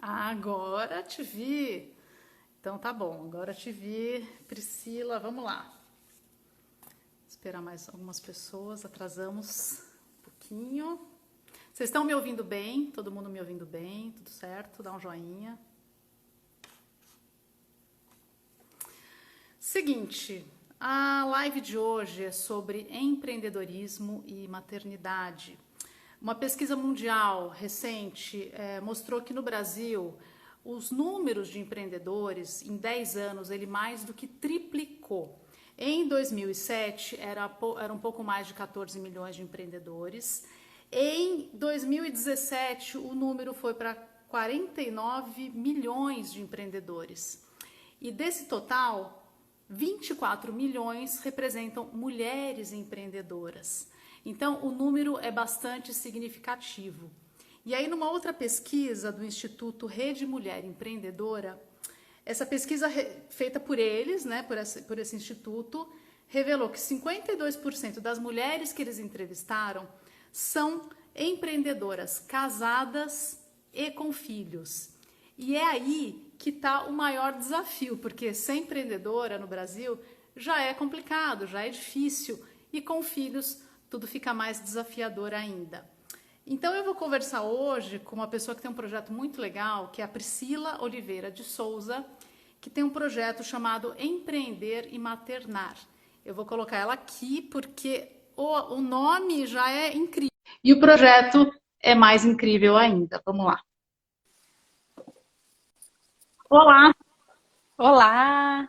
Agora te vi. Então tá bom, agora te vi. Priscila, vamos lá. Esperar mais algumas pessoas, atrasamos um pouquinho. Vocês estão me ouvindo bem? Todo mundo me ouvindo bem? Tudo certo? Dá um joinha. Seguinte, a live de hoje é sobre empreendedorismo e maternidade. Uma pesquisa mundial recente mostrou que no Brasil os números de empreendedores em 10 anos ele mais do que triplicou. Em 2007 era um pouco mais de 14 milhões de empreendedores. Em 2017 o número foi para 49 milhões de empreendedores. E desse total, 24 milhões representam mulheres empreendedoras. Então, o número é bastante significativo. E aí, numa outra pesquisa do Instituto Rede Mulher Empreendedora, essa pesquisa feita por eles, né, por esse instituto, revelou que 52% das mulheres que eles entrevistaram são empreendedoras casadas e com filhos. E é aí que está o maior desafio, porque ser empreendedora no Brasil já é complicado, já é difícil, e com filhos tudo fica mais desafiador ainda. Então eu vou conversar hoje com uma pessoa que tem um projeto muito legal, que é a Priscila Oliveira de Souza, que tem um projeto chamado Empreender e Maternar. Eu vou colocar ela aqui porque o nome já é incrível e o projeto é mais incrível ainda. Vamos lá. Olá, Olá,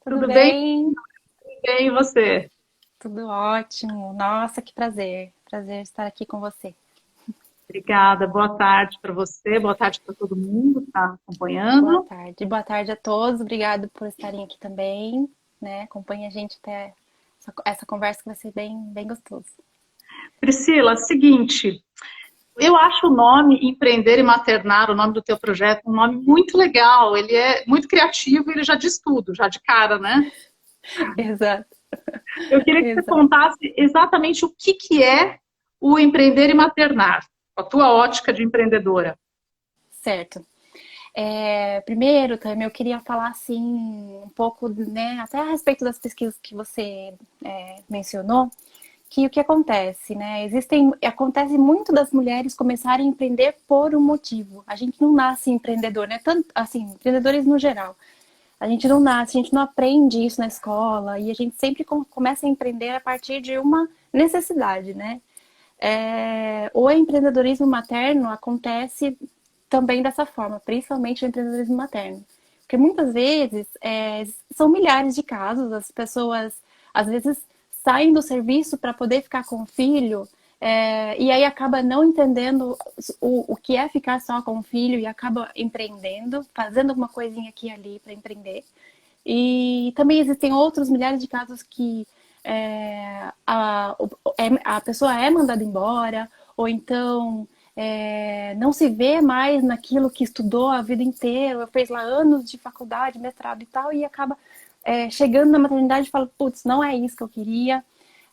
tudo tudo bem? bem? Tudo bem, e você? Tudo ótimo. Nossa, que prazer. Prazer estar aqui com você. Obrigada, boa tarde para você, boa tarde para todo mundo que está Boa acompanhando. tarde. Boa tarde a todos. Obrigado por estarem aqui também, né? Acompanhe a gente até essa conversa que vai ser bem gostoso. Priscila, seguinte, eu acho o nome Empreender e Maternar, o nome do teu projeto, um nome muito legal, ele é muito criativo e ele já diz tudo, já de cara, né? Exato, Eu queria que você exato. contasse exatamente o que é o Empreender e Maternar, a tua ótica de empreendedora. Certo. Primeiro, Tânia, eu queria falar assim um pouco, né, até a respeito das pesquisas que você mencionou. Que o que acontece, né? Acontece muito das mulheres começarem a empreender por um motivo. A gente não nasce empreendedor, né? Tanto assim, empreendedores no geral. A gente não nasce, a gente não aprende isso na escola e a gente sempre começa a empreender a partir de uma necessidade, né? O empreendedorismo materno acontece também dessa forma, principalmente o empreendedorismo materno. Porque muitas vezes são milhares de casos, as pessoas às vezes saem do serviço para poder ficar com o filho e aí acaba não entendendo o que é ficar só com o filho e acaba empreendendo, fazendo alguma coisinha aqui e ali para empreender. E também existem outros milhares de casos que a pessoa é mandada embora, ou então não se vê mais naquilo que estudou a vida inteira, fez lá anos de faculdade, mestrado e tal, e acaba chegando na maternidade e fala, putz, não é isso que eu queria.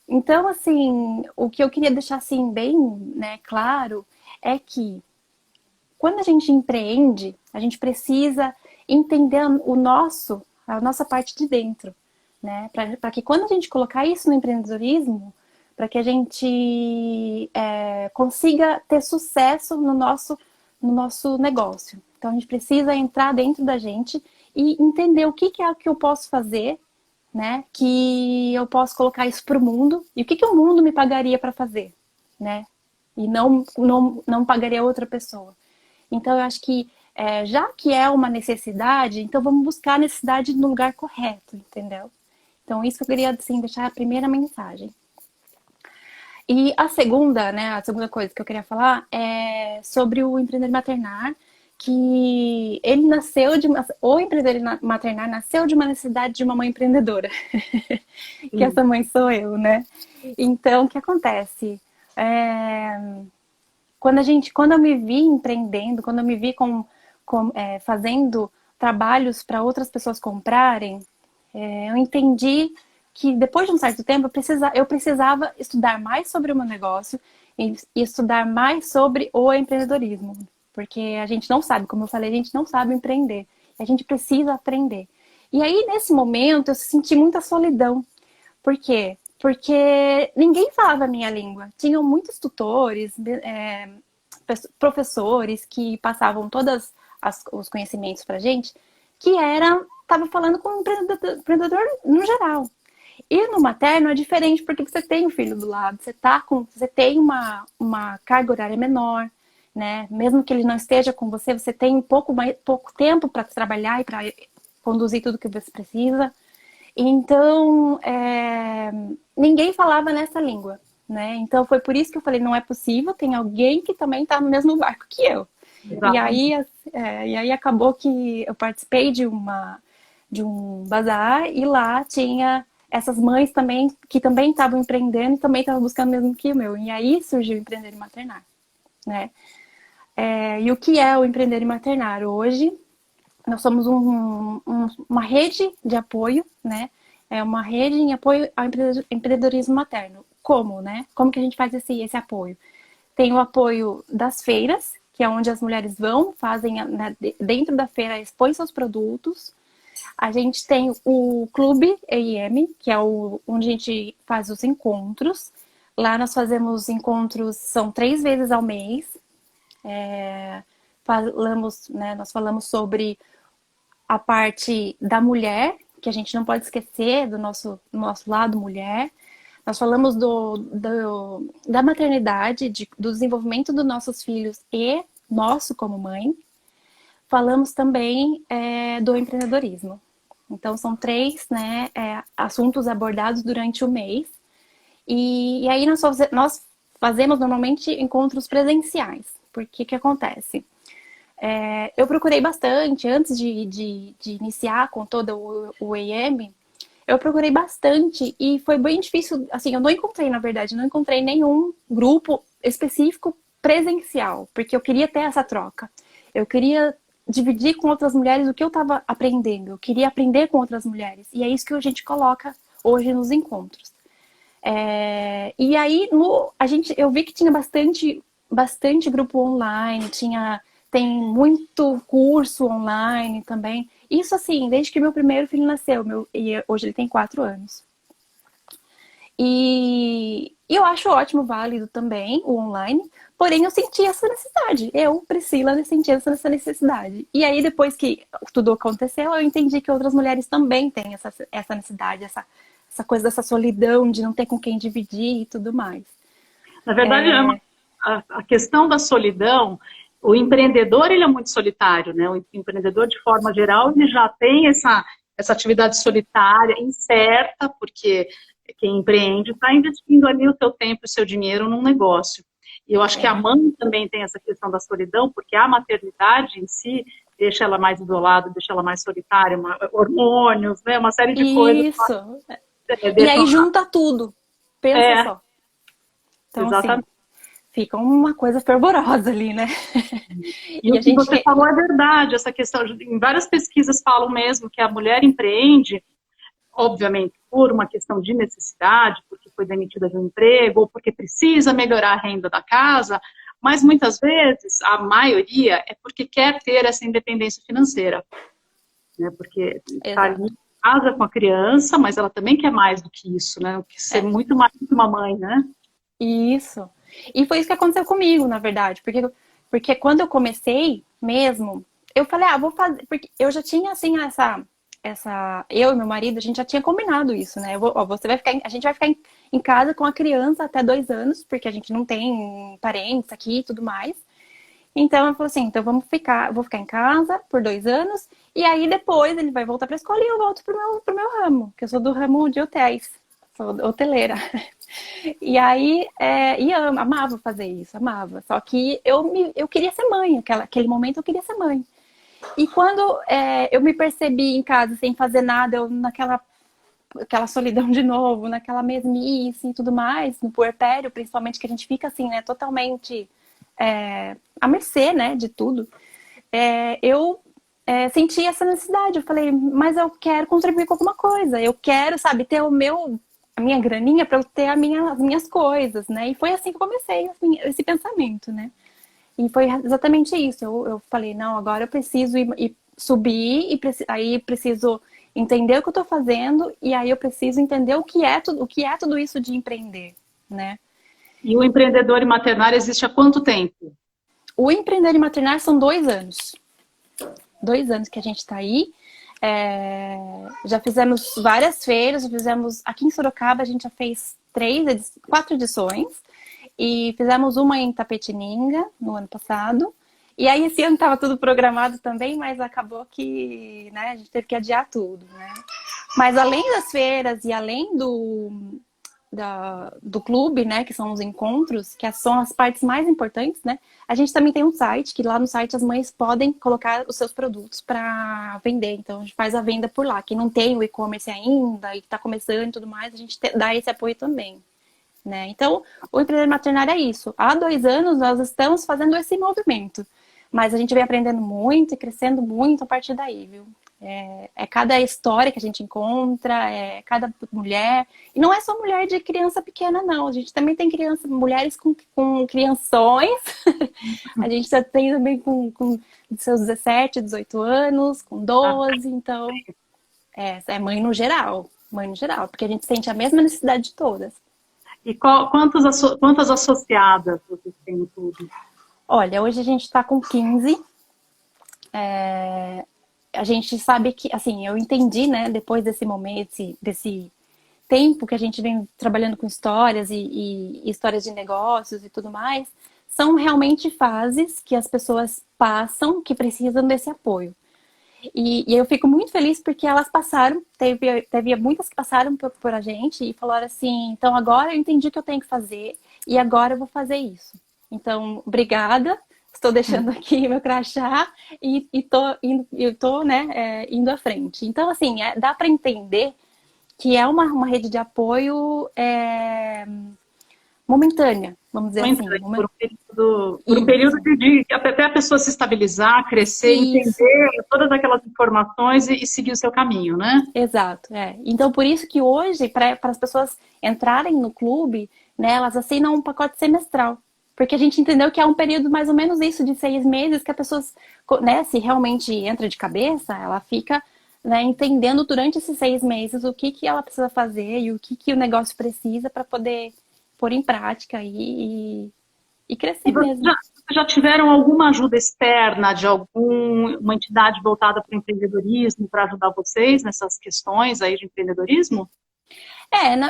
Então, assim, o que eu queria deixar assim bem, né, claro é que quando a gente empreende, a gente precisa entender a nossa parte de dentro, né? Para que quando a gente colocar isso no empreendedorismo, para que a gente consiga ter sucesso no nosso negócio. Então a gente precisa entrar dentro da gente e entender o que é que eu posso fazer, né? Que eu posso colocar isso para o mundo e o que o mundo me pagaria para fazer, né? E não pagaria outra pessoa. Então, eu acho que, já que é uma necessidade, então vamos buscar a necessidade no lugar correto, entendeu? Então, isso que eu queria, assim, deixar a primeira mensagem. E a segunda, né, a segunda coisa que eu queria falar é sobre o empreender maternar, que ele nasceu o empreender maternar nasceu de uma necessidade de uma mãe empreendedora, que Sim. essa mãe sou eu, né? Então, o que acontece? É, quando eu me vi empreendendo, quando eu me vi fazendo trabalhos para outras pessoas comprarem, eu entendi que depois de um certo tempo eu precisava estudar mais sobre o meu negócio e estudar mais sobre o empreendedorismo. porque a gente não sabe, como eu falei, a gente não sabe empreender. A gente precisa aprender. E aí, nesse momento, eu senti muita solidão. Por quê? Porque ninguém falava a minha língua. Tinham muitos tutores, professores que passavam todos os conhecimentos pra gente, que estava falando com um empreendedor no geral. E no materno é diferente, porque você tem o filho do lado, você tem uma carga horária menor, né? Mesmo que ele não esteja com você, você tem pouco tempo para trabalhar e para conduzir tudo que você precisa. Então, ninguém falava nessa língua, né? Então, foi por isso que eu falei, não é possível, tem alguém que também está no mesmo barco que eu. E aí acabou que eu participei de um bazar e lá tinha essas mães também que também estavam empreendendo e também estavam buscando o mesmo que o meu. E aí surgiu o Empreender e Maternar, né? E o que é o Empreender e Maternar? Hoje, nós somos uma rede de apoio, né? É uma rede em apoio ao empreendedorismo materno. Como, né? Como que a gente faz esse apoio? Tem o apoio das feiras, que é onde as mulheres vão, fazem, né, dentro da feira, expõem seus produtos. A gente tem o Clube EIM, que é onde a gente faz os encontros. Lá nós fazemos encontros, são 3 vezes ao mês. Nós falamos sobre a parte da mulher, que a gente não pode esquecer do nosso lado mulher. Nós falamos da maternidade, do desenvolvimento dos nossos filhos e nosso como mãe. Falamos também do empreendedorismo. Então, são 3, né, assuntos abordados durante o mês. E aí nós fazemos normalmente encontros presenciais. Porque o que acontece? Eu procurei bastante, antes de iniciar com todo o EIM, eu procurei bastante e foi bem difícil. Assim, eu não encontrei nenhum grupo específico presencial, porque eu queria ter essa troca. Eu queria dividir com outras mulheres o que eu estava aprendendo. Eu queria aprender com outras mulheres. E é isso que a gente coloca hoje nos encontros. E aí, eu vi que tinha bastante grupo online, tem muito curso online também. Isso assim, desde que meu primeiro filho nasceu, e hoje ele tem 4 anos. E eu acho ótimo, válido também o online, porém eu senti essa necessidade. Priscila, senti essa necessidade. E aí, depois que tudo aconteceu, eu entendi que outras mulheres também têm essa necessidade, essa coisa dessa solidão de não ter com quem dividir e tudo mais. Na verdade, a questão da solidão, o empreendedor ele é muito solitário, né? O empreendedor, de forma geral, ele já tem essa atividade solitária, incerta, porque quem empreende está investindo ali o seu tempo e o seu dinheiro num negócio. E eu acho que a mãe também tem essa questão da solidão, porque a maternidade em si deixa ela mais isolada, deixa ela mais solitária, hormônios, né? Uma série de coisas. Isso. E aí junta tudo. Pensa só. Então, exatamente. Assim, fica uma coisa fervorosa ali, né? E o que você falou é verdade, essa questão, em várias pesquisas falam mesmo que a mulher empreende, obviamente, por uma questão de necessidade, porque foi demitida de um emprego, ou porque precisa melhorar a renda da casa, mas muitas vezes, a maioria, é porque quer ter essa independência financeira. Né? Porque está ali em casa com a criança, mas ela também quer mais do que isso, né? Quer ser muito mais do que uma mãe, né? Isso. E foi isso que aconteceu comigo, na verdade. Porque quando eu comecei mesmo, eu falei, vou fazer. Porque eu já tinha, assim, eu e meu marido, a gente já tinha combinado isso, né? A gente vai ficar em casa com a criança até 2 anos, porque a gente não tem parentes aqui e tudo mais. Então, eu falei assim, então vou ficar em casa por 2 anos, e aí depois ele vai voltar para a escola e eu volto pro meu ramo, que eu sou do ramo de hotéis, sou hoteleira. E aí, eu amava fazer isso, amava. Só que eu queria ser mãe, aquele momento eu queria ser mãe. E quando eu me percebi em casa sem fazer nada, eu aquela solidão de novo, naquela mesmice e tudo mais, no puerpério, principalmente, que a gente fica assim, né, totalmente à mercê, né, de tudo. Eu senti essa necessidade, eu falei, mas eu quero contribuir com alguma coisa, eu quero, sabe, ter a minha graninha para eu ter as minhas coisas, né, e foi assim que eu comecei, assim, esse pensamento, né. E foi exatamente isso. Eu falei, não, agora eu preciso ir subir, aí preciso entender o que eu estou fazendo, e aí eu preciso entender o que é tudo isso de empreender, né? E o empreendedor e maternário existe há quanto tempo? O empreender e maternar são 2 anos. 2 anos que a gente está aí. Já fizemos várias feiras, aqui em Sorocaba a gente já fez 4 edições e fizemos uma em Tapetininga no ano passado. E aí esse ano estava tudo programado também, mas acabou que, né, a gente teve que adiar tudo, né? Mas além das feiras e além do clube, né, que são os encontros, que são as partes mais importantes, né? A gente também tem um site, que lá no site as mães podem colocar os seus produtos para vender. Então, a gente faz a venda por lá. Quem não tem o e-commerce ainda e está começando e tudo mais, a gente dá esse apoio também, né? Então, o empreender maternário é isso. Há 2 anos nós estamos fazendo esse movimento, mas a gente vem aprendendo muito e crescendo muito a partir daí, viu? É cada história que a gente encontra, é cada mulher. E não é só mulher de criança pequena, não. A gente também tem mulheres com crianções. A gente já tem também com seus 17, 18 anos, com 12. Então, é mãe no geral. Mãe no geral, porque a gente sente a mesma necessidade de todas. E quantas associadas vocês têm no clube? Olha, hoje a gente está com 15. A gente sabe que, assim, eu entendi, né, depois desse momento, desse tempo que a gente vem trabalhando com histórias e histórias de negócios e tudo mais, são realmente fases que as pessoas passam que precisam desse apoio. E eu fico muito feliz porque elas passaram, teve muitas que passaram por a gente e falaram assim, então agora eu entendi o que eu tenho que fazer e agora eu vou fazer isso. Então, obrigada, estou deixando aqui meu crachá e tô, né, indo à frente. Então, assim, dá para entender que é uma rede de apoio momentânea, vamos dizer assim. Por um período de até a pessoa se estabilizar, crescer, entender todas aquelas informações e seguir o seu caminho, né? Exato, Então, por isso que hoje, para as pessoas entrarem no clube, né, elas assinam um pacote semestral. Porque a gente entendeu que é um período mais ou menos isso, de 6 meses, que a pessoa, né, se realmente entra de cabeça, ela fica, né, entendendo durante esses 6 meses o que ela precisa fazer e o que o negócio precisa para poder pôr em prática e crescer mesmo. Já tiveram alguma ajuda externa de alguma entidade voltada para o empreendedorismo para ajudar vocês nessas questões aí de empreendedorismo?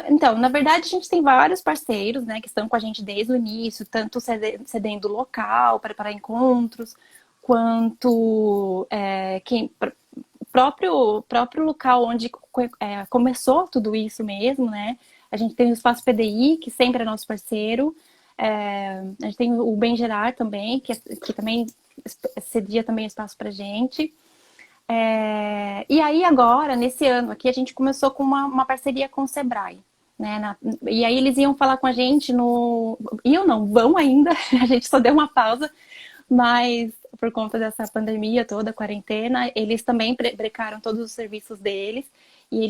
Então, na verdade, a gente tem vários parceiros, né, que estão com a gente desde o início, tanto cedendo local para encontros, quanto próprio local onde começou tudo isso mesmo, né? A gente tem o Espaço PDI, que sempre é nosso parceiro. A gente tem o Bem Gerar também, que também cedia também espaço para gente. E aí agora, nesse ano aqui, a gente começou com uma parceria com o Sebrae, né? E aí eles iam falar com a gente vão ainda, a gente só deu uma pausa, mas por conta dessa pandemia toda, quarentena, eles também brecaram todos os serviços deles e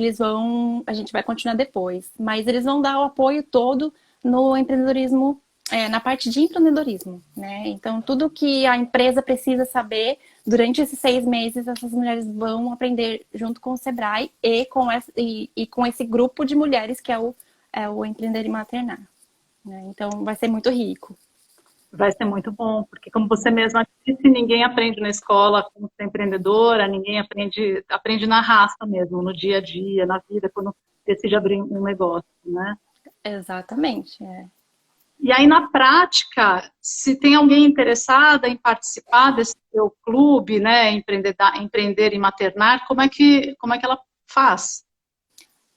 a gente vai continuar depois, mas eles vão dar o apoio todo no empreendedorismo, na parte de empreendedorismo, né? Então, tudo que a empresa precisa saber durante esses 6 meses, essas mulheres vão aprender junto com o Sebrae e com esse grupo de mulheres que é o Empreender e Maternar, né? Então, vai ser muito rico. Vai ser muito bom, porque como você mesma disse, ninguém aprende na escola como ser empreendedora, ninguém aprende na raça mesmo, no dia a dia, na vida, quando decide abrir um negócio, né? Exatamente, E aí, na prática, se tem alguém interessada em participar desse seu clube, né, empreender e maternar, como é que ela faz?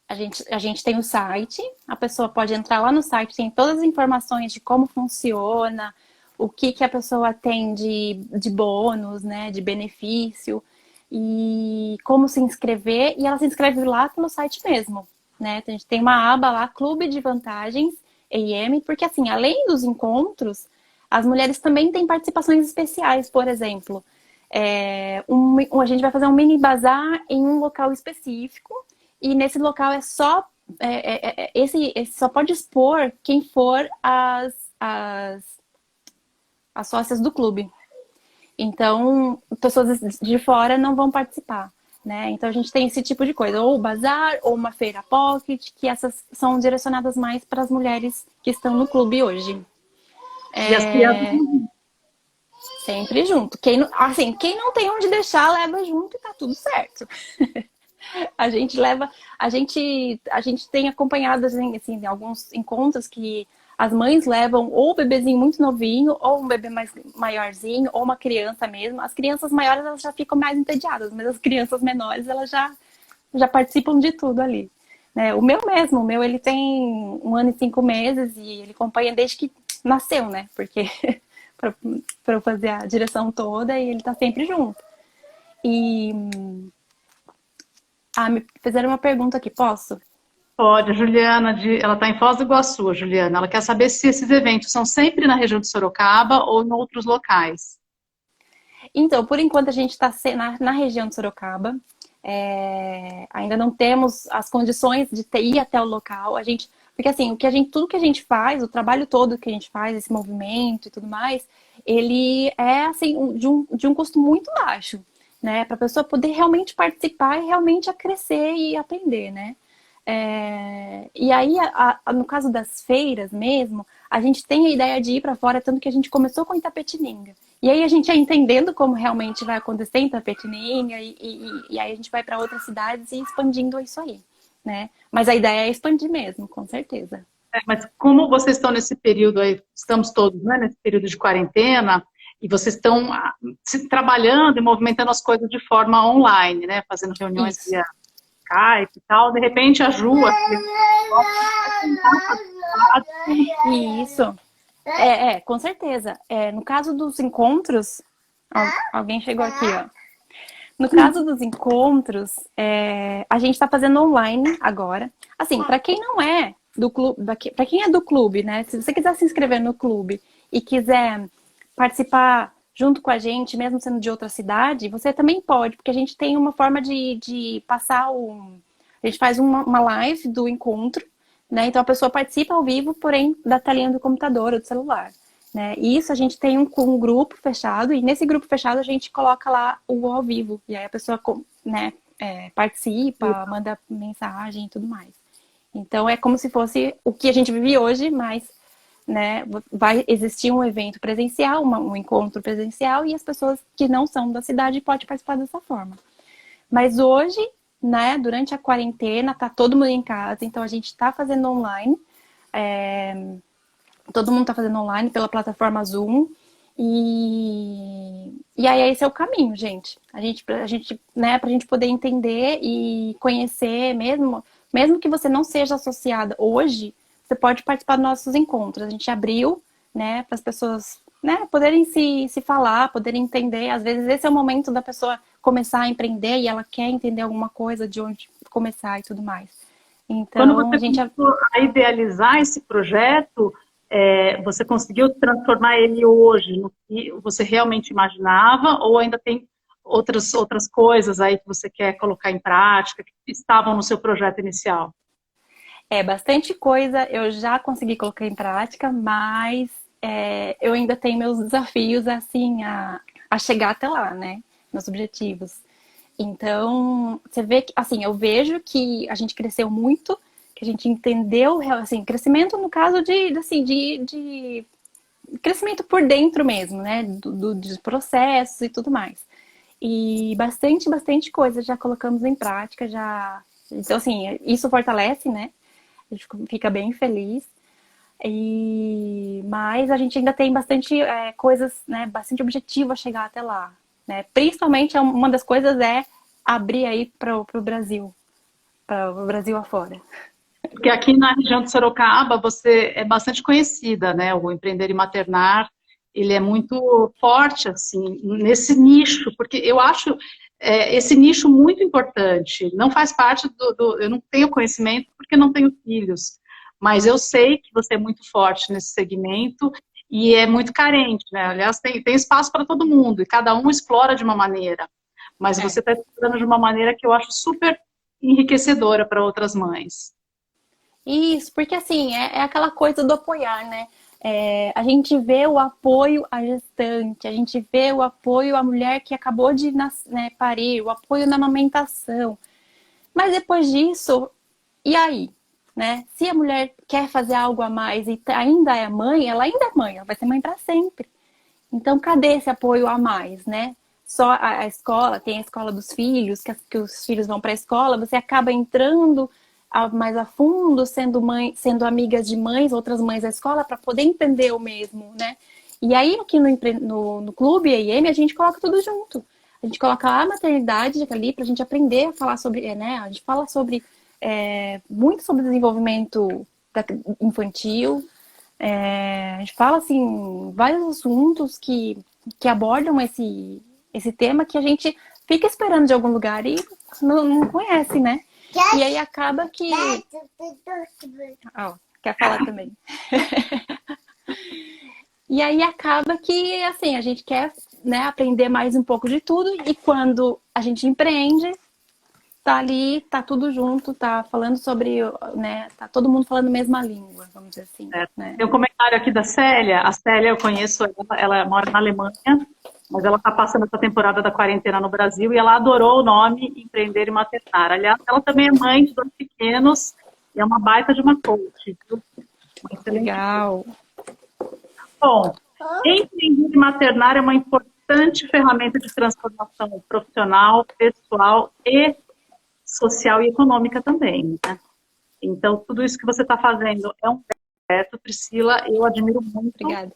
A gente tem o site, a pessoa pode entrar lá no site, tem todas as informações de como funciona, o que a pessoa tem de bônus, né, de benefício, e como se inscrever, e ela se inscreve lá pelo site mesmo, né? A gente tem uma aba lá, Clube de Vantagens, EIM, porque assim, além dos encontros, as mulheres também têm participações especiais, por exemplo, a gente vai fazer um mini bazar em um local específico, e nesse local esse só pode expor quem for as sócias do clube. Então, pessoas de fora não vão participar, né? Então, a gente tem esse tipo de coisa, ou bazar, ou uma feira pocket, que essas são direcionadas mais para as mulheres que estão no clube hoje. E as crianças. Sempre junto. Assim, quem não tem onde deixar, leva junto e tá tudo certo. A gente leva, a gente tem acompanhado assim, alguns encontros que as mães levam ou o bebezinho muito novinho, ou um bebê mais maiorzinho, ou uma criança mesmo. As crianças maiores elas já ficam mais entediadas, mas as crianças menores elas já participam de tudo ali. Né? O meu ele tem 1 ano e 5 meses e ele acompanha desde que nasceu, né? Porque para eu fazer a direção toda e ele tá sempre junto. E me fizeram uma pergunta aqui, posso? Pode, a Juliana, ela está em Foz do Iguaçu, a Juliana. Ela quer saber se esses eventos são sempre na região de Sorocaba ou em outros locais. Então, por enquanto a gente está na região de Sorocaba. Ainda não temos as condições de ir até o local. Porque assim, tudo que a gente faz, o trabalho todo que a gente faz, esse movimento e tudo mais, ele é assim de um custo muito baixo, né? Para a pessoa poder realmente participar e realmente a crescer e aprender, né? E aí, no caso das feiras mesmo, a gente tem a ideia de ir para fora, tanto que a gente começou com Itapetininga. E aí a gente ia entendendo como realmente vai acontecer em Itapetininga, e aí a gente vai para outras cidades e expandindo isso aí, né? Mas a ideia é expandir mesmo, com certeza. Mas como vocês estão nesse período aí, estamos todos, né, nesse período de quarentena, e vocês estão trabalhando e movimentando as coisas de forma online, né? Fazendo reuniões via Skype e tal, de repente a Ju Isso. Com certeza. No caso dos encontros, alguém chegou aqui, ó. No caso dos encontros, a gente está fazendo online agora. Assim, para quem não é do clube, para quem é do clube, né? Se você quiser se inscrever no clube e quiser participar junto com a gente, mesmo sendo de outra cidade, você também pode, porque a gente tem uma forma de passar a gente faz uma live do encontro, né? Então a pessoa participa ao vivo, porém da telinha do computador ou do celular, né? E isso a gente tem um grupo fechado, e nesse grupo fechado a gente coloca lá o ao vivo, e aí a pessoa, né, participa, manda mensagem e tudo mais. Então é como se fosse o que a gente vive hoje, mas, né, vai existir um evento presencial, um encontro presencial, e as pessoas que não são da cidade podem participar dessa forma. Mas hoje, né, durante a quarentena, tá todo mundo em casa, então a gente tá fazendo online, todo mundo tá fazendo online pela plataforma Zoom, e aí esse é o caminho, gente. A gente, né, pra gente poder entender e conhecer mesmo que você não seja associada hoje, você pode participar dos nossos encontros. A gente abriu, né, para as pessoas, né, poderem se falar, poderem entender. Às vezes esse é o momento da pessoa começar a empreender e ela quer entender alguma coisa, de onde começar e tudo mais. Então, quando você começou a idealizar esse projeto, você conseguiu transformar ele hoje no que você realmente imaginava, ou ainda tem outras coisas aí que você quer colocar em prática, que estavam no seu projeto inicial? Bastante coisa eu já consegui colocar em prática, mas eu ainda tenho meus desafios, assim, a chegar até lá, né? Meus objetivos. Então, você vê que, assim, eu vejo que a gente cresceu muito, que a gente entendeu, assim, crescimento no caso de crescimento por dentro mesmo, né? Dos processos e tudo mais. E bastante coisa já colocamos em prática, já. Então, assim, isso fortalece, né? A gente fica bem feliz. Mas a gente ainda tem bastante coisas, né? Bastante objetivo a chegar até lá, né? Principalmente, uma das coisas é abrir aí para o Brasil afora. Porque aqui na região de Sorocaba você é bastante conhecida, né? O Empreender e Maternar, ele é muito forte, assim, nesse nicho, porque eu acho esse nicho muito importante. Não faz parte eu não tenho conhecimento porque não tenho filhos, mas eu sei que você é muito forte nesse segmento e é muito carente, né? Aliás, tem espaço para todo mundo e cada um explora de uma maneira, mas você está explorando de uma maneira que eu acho super enriquecedora para outras mães. Isso, porque assim, é aquela coisa do apoiar, né? A gente vê o apoio à gestante, a gente vê o apoio à mulher que acabou de parir, o apoio na amamentação. Mas depois disso, e aí? Né? Se a mulher quer fazer algo a mais e ainda é mãe, ela ainda é mãe, ela vai ser mãe para sempre. Então, cadê esse apoio a mais, né? Só a escola, tem a escola dos filhos, que os filhos vão para a escola, você acaba entrando mais a fundo, sendo mãe, sendo amigas de mães, outras mães da escola, para poder entender o mesmo, né? E aí, aqui no Clube EIM, a gente coloca tudo junto. A gente coloca a maternidade ali para a gente aprender a falar sobre, né? A gente fala sobre muito sobre desenvolvimento infantil. A gente fala, assim, vários assuntos que abordam esse tema que a gente fica esperando de algum lugar e não conhece, né? E aí acaba que... quer falar também. E aí acaba que, assim, a gente quer, né, aprender mais um pouco de tudo e quando a gente empreende, tá ali, tá tudo junto, tá falando sobre, né, tá todo mundo falando a mesma língua, vamos dizer assim. Né? Tem um comentário aqui da Célia. A Célia, eu conheço ela mora na Alemanha, mas ela está passando essa temporada da quarentena no Brasil e ela adorou o nome Empreender e Maternar. Aliás, ela também é mãe de 2 pequenos e é uma baita de uma coach. Legal. Bom, Empreender e Maternar é uma importante ferramenta de transformação profissional, pessoal e social e econômica também, né? Então, tudo isso que você está fazendo é um projeto, Priscila, eu admiro muito. Obrigada.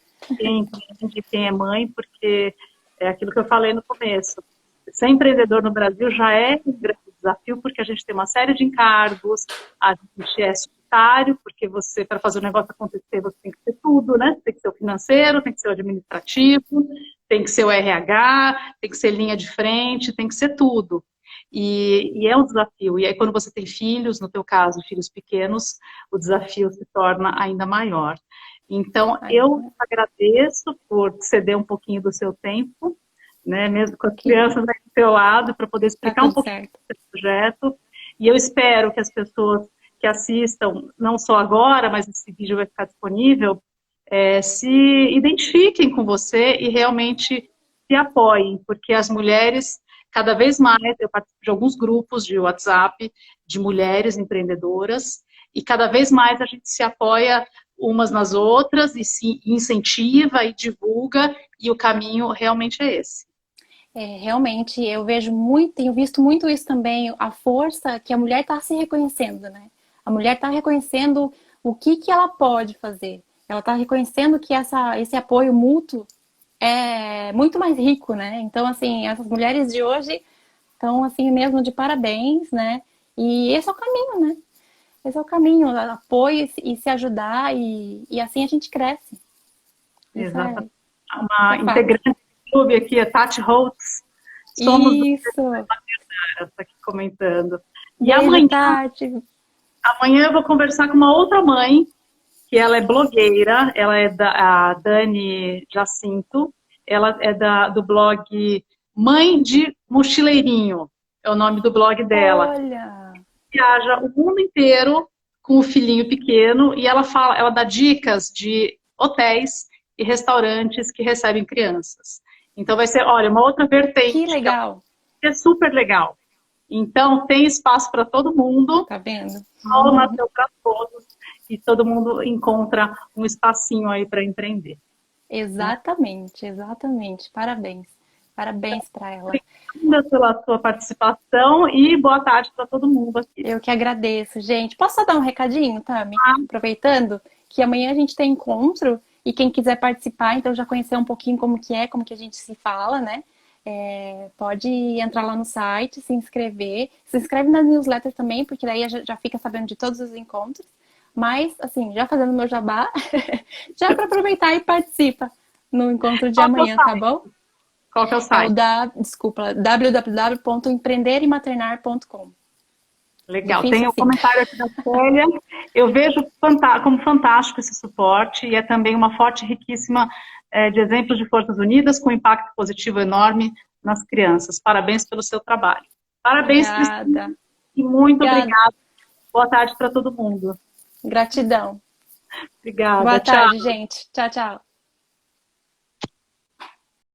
Quem é mãe, porque é aquilo que eu falei no começo. Ser empreendedor no Brasil já é um grande desafio, porque a gente tem uma série de encargos, a gente é solitário, porque você, para fazer o negócio acontecer, você tem que ser tudo, né? Tem que ser o financeiro, tem que ser o administrativo, tem que ser o RH, tem que ser linha de frente, tem que ser tudo. E é um desafio. E aí, quando você tem filhos, no teu caso, filhos pequenos, o desafio se torna ainda maior. Então, eu agradeço por ceder um pouquinho do seu tempo, né, mesmo com as crianças aí do seu lado, para poder explicar um pouquinho do seu projeto. E eu espero que as pessoas que assistam, não só agora, mas esse vídeo vai ficar disponível, se identifiquem com você e realmente se apoiem, porque as mulheres, cada vez mais, eu participo de alguns grupos de WhatsApp de mulheres empreendedoras, e cada vez mais a gente se apoia umas nas outras e se incentiva e divulga, e o caminho realmente é esse. Realmente, eu vejo muito, tenho visto muito isso também, a força que a mulher está se reconhecendo, né? A mulher está reconhecendo o que ela pode fazer. Ela está reconhecendo que esse apoio mútuo é muito mais rico, né? Então, assim, essas mulheres de hoje estão, assim, mesmo de parabéns, né? E esse é o caminho, né? Esse é o caminho, apoio e se ajudar e assim a gente cresce. Exato. Uma integrante do clube aqui, a Tati Holtz. Somos está aqui comentando. E amanhã eu vou conversar com uma outra mãe, que ela é blogueira, ela é a Dani Jacinto, ela é do blog Mãe de Mochileirinho, é o nome do blog dela. Olha! Viaja o mundo inteiro com o filhinho pequeno e ela dá dicas de hotéis e restaurantes que recebem crianças. Então vai ser, olha, uma outra vertente. Que legal! Que é super legal. Então tem espaço para todo mundo. Tá vendo? Aula nasceu para todos e todo mundo encontra um espacinho aí para empreender. Exatamente, exatamente. Parabéns. Parabéns para ela. Obrigada pela sua participação e boa tarde para todo mundo aqui. Eu que agradeço, gente. Posso só dar um recadinho, Tami? Aproveitando que amanhã a gente tem encontro e quem quiser participar, então já conhecer um pouquinho como que a gente se fala, né? Pode entrar lá no site, se inscrever. Se inscreve na newsletter também, porque daí já fica sabendo de todos os encontros. Mas, assim, já fazendo meu jabá, já para aproveitar e participa no encontro de amanhã, tá bom? Qual que é o site? www.empreenderematernar.com. Legal. Tem um comentário aqui da Célia. Eu vejo como fantástico esse suporte e é também uma fonte riquíssima de exemplos de forças unidas com impacto positivo enorme nas crianças. Parabéns pelo seu trabalho. Parabéns, Priscila. E muito obrigada. Boa tarde para todo mundo. Gratidão. Obrigada, Boa tchau. tarde, gente. Tchau, tchau.